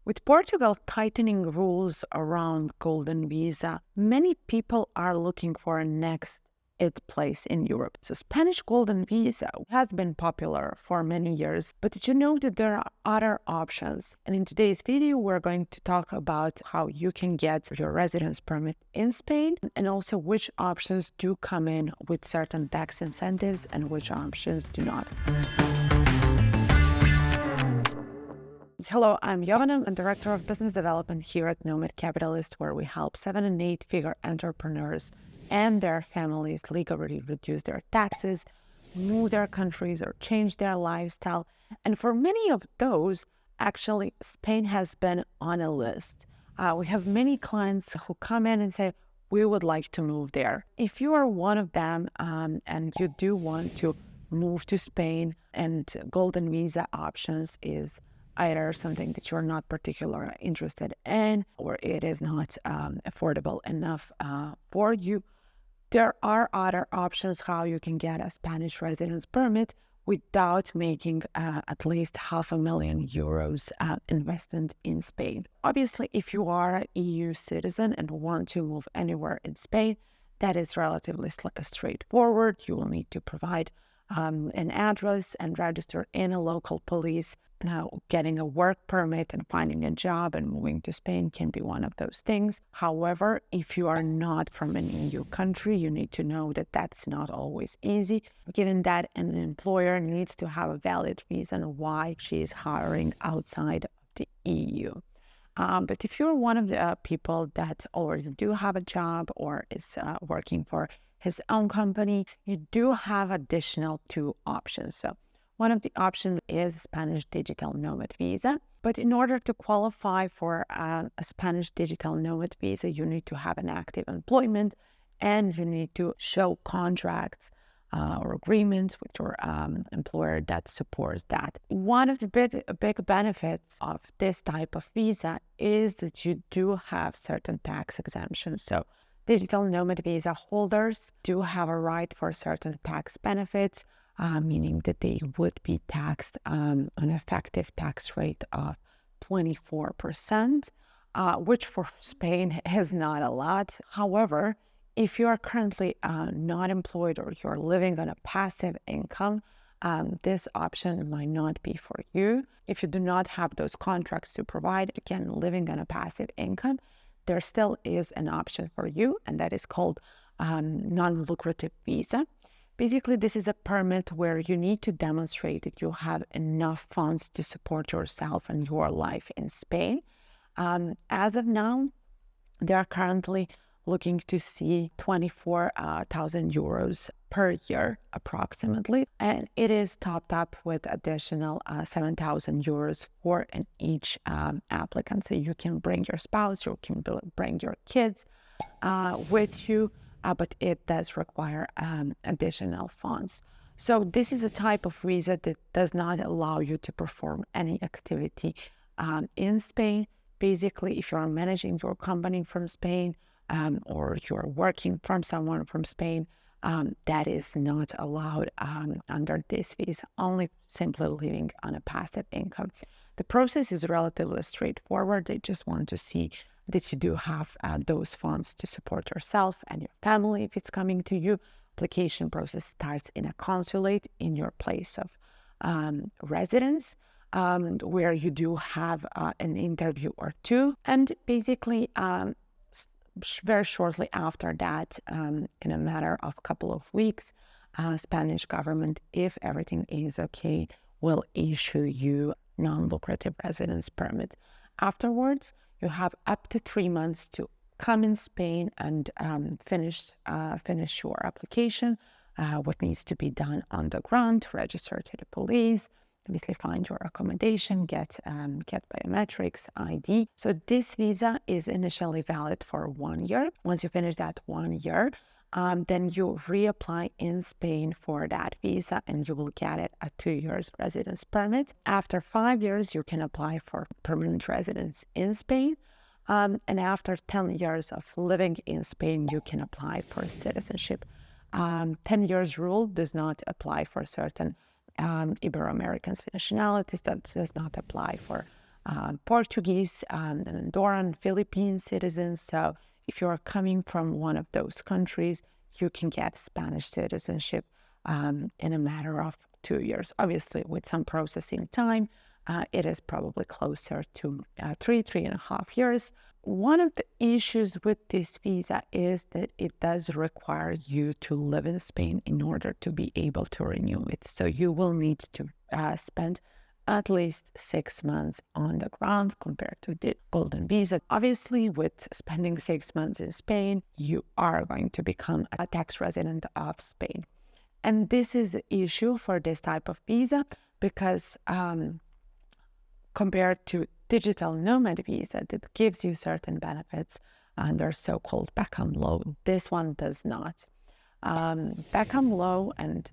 With Portugal tightening rules around golden visa, many people are looking for a next place in Europe. So Spanish golden visa has been popular for many years, but did you know that there are other options? And in today's video, we're going to talk about how you can get your residence permit in Spain and also which options do come in with certain tax incentives and which options do not. Hello, I'm Jovana. I'm Director of Business Development here at Nomad Capitalist, where we help 7- and 8-figure entrepreneurs and their families legally reduce their taxes, move their countries, or change their lifestyle. And for many of those, actually, Spain has been on a list. We have many clients who come in and say, we would like to move there. If you are one of them and you do want to move to Spain, and golden visa options is either something that you're not particularly interested in or it is not affordable enough for you, there are other options how you can get a Spanish residence permit without making at least €500,000 investment in Spain. Obviously, if you are an EU citizen and want to move anywhere in Spain, that is relatively straightforward. You will need to provide an address and register in a local police. Now, getting a work permit and finding a job and moving to Spain can be one of those things. However, if you are not from an EU country, you need to know that that's not always easy, given that an employer needs to have a valid reason why she is hiring outside of the EU. But if you're one of the people that already do have a job or is working for his own company, you do have additional 2 options. So one of the options is Spanish digital nomad visa. But in order to qualify for a Spanish digital nomad visa, you need to have an active employment and you need to show contracts or agreements with your employer that supports that. One of the big benefits of this type of visa is that you do have certain tax exemptions. So digital nomad visa holders do have a right for certain tax benefits, meaning that they would be taxed on an effective tax rate of 24%, which for Spain is not a lot. However, if you are currently not employed or you're living on a passive income, this option might not be for you. If you do not have those contracts to provide, again, living on a passive income, there still is an option for you, and that is called non-lucrative visa. Basically, this is a permit where you need to demonstrate that you have enough funds to support yourself and your life in Spain. As of now, they are currently looking to see €24,000 per year approximately, and it is topped up with additional €7,000 for each applicant. So you can bring your spouse, you can bring your kids with you, but it does require additional funds. So this is a type of visa that does not allow you to perform any activity in Spain. Basically, if you're managing your company from Spain, or you're working from someone from Spain, that is not allowed under this visa, only simply living on a passive income. The process is relatively straightforward. They just want to see that you do have those funds to support yourself and your family if it's coming to you. Application process starts in a consulate in your place of residence, where you do have an interview or 2. And basically, very shortly after that, in a matter of a couple of weeks, Spanish government, if everything is okay, will issue you non-lucrative residence permit. Afterwards, you have up to 3 months to come in Spain and finish your application. What needs to be done on the ground: register to the police, obviously find your accommodation, get biometrics, ID. So this visa is initially valid for 1 year. Once you finish that 1 year, then you reapply in Spain for that visa and you will get it a 2 years residence permit. After 5 years, you can apply for permanent residence in Spain. And after 10 years of living in Spain, you can apply for citizenship. 10 years rule does not apply for certain Ibero-American nationalities. That does not apply for Portuguese, and Andorran, Philippine citizens. So if you're coming from one of those countries, you can get Spanish citizenship in a matter of 2 years. Obviously, with some processing time, it is probably closer to 3.5 years. One of the issues with this visa is that it does require you to live in Spain in order to be able to renew it. So you will need to spend at least 6 months on the ground compared to the golden visa. Obviously, with spending 6 months in Spain, you are going to become a tax resident of Spain. And this is the issue for this type of visa because compared to digital nomad visa that gives you certain benefits under so-called Beckham law, this one does not. Beckham law and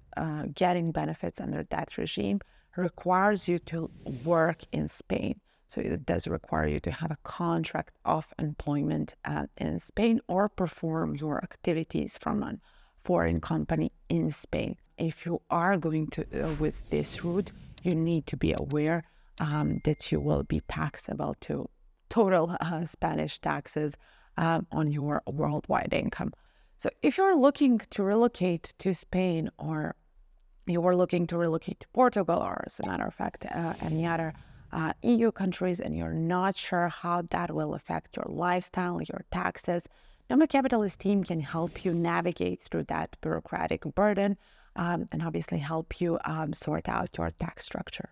getting benefits under that regime requires you to work in Spain. So it does require you to have a contract of employment in Spain or perform your activities from a foreign company in Spain. If you are going to with this route, you need to be aware that you will be taxable to total Spanish taxes on your worldwide income. So if you're looking to relocate to Spain, or you were looking to relocate to Portugal, or as a matter of fact, any other EU countries, and you're not sure how that will affect your lifestyle, your taxes, Nomad Capitalist team can help you navigate through that bureaucratic burden and obviously help you sort out your tax structure.